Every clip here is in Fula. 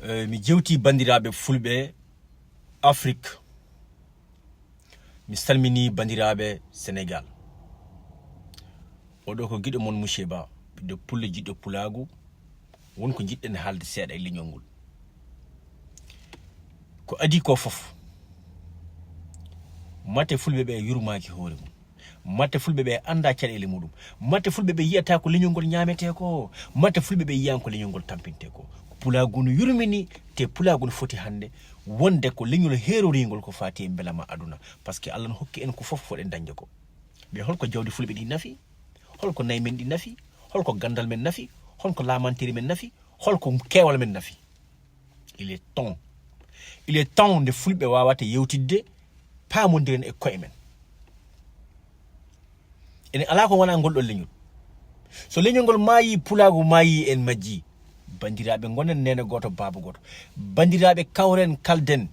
mi jewti bandiraɓe fulɓe Afrique, mi salmini bandiraɓe Sénégal. Oɗo ko giɗo mon monsieur Ba, ɓiɗɗo pulle jiɗɗo pulagu, wonko jiɗɗen haalde seeɗa e leñol ngol. Ko adi ko fof, mate fulɓe ɓe yurmaki hoore mum, mate fulɓe ɓe anda caɗele muɗum, mate fulɓe ɓe yiyata ko leñol ngol ñamete ko, mate fulɓe ɓe yiyan ko leñol ngol tampinte ko. Pulagu no yurmini te pulagu no foti hande wonde ko leñol heeroringol ko fati e belama aduna, parce que Allah no hokki en ko fof foɗen dañde ko. ɓe holko jawdi fulɓe ɗi nafi, holko nayi men ɗi nafi, holko gandal men nafi, holko lamantiri men nafi, holko kewal men nafi. Il est temps nde fulɓe wawata yewtidde pamodiren e koye men. ene ala ko wona ngolɗo leñol. So leñol ngol maayi, pulagu maayi, en majji. Bandiraɓe gonen nene goto baba goto, bandiraɓe kawren kalden,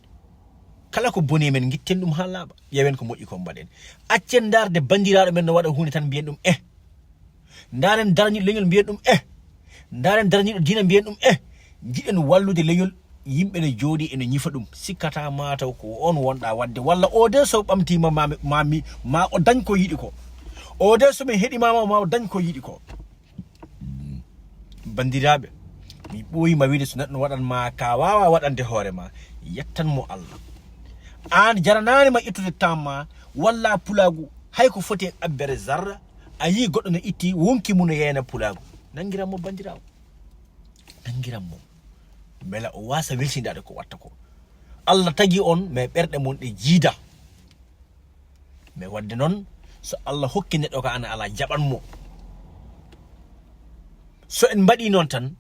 kala ko boni men gitten ɗum ha laaɓa, ƴewen ko moƴƴi ko mbaɗen. Accen darde bandiraɗo men no waɗa hunde tan mbiyen ɗum daren daraniɗo leñol mbiyen ɗum daren daraniɗo dina mbiyen ɗum jiɗen wallude leñol. Yimɓe ne jooɗi ene ñifa ɗum, sikkata mataw ko on wonɗa wadde, walla o de so ɓamtima ma o dañ ko yiɗi ko, o de somi heɗimama ma o dañ ko yiɗi ko. Bandiraɓe, mi ɓooyima wiide so neɗɗo waɗanma ka wawa waɗande hoorema, yettanmo Allah. An jarananima ittude tamma walla pulagu hay ko foti e abbere zarra, a yi goɗɗo no itti wonki mun yeyna pulagu, nangiranmo bandirawo, nangiranmo beela o wasa weltindade ko watta ko. Allah tagi on mais ɓerɗe mon ɗe jiida, mais wadde noon so Allah hokki neɗɗo ko ana ala jaɓanmo. So en mbaɗi noon tan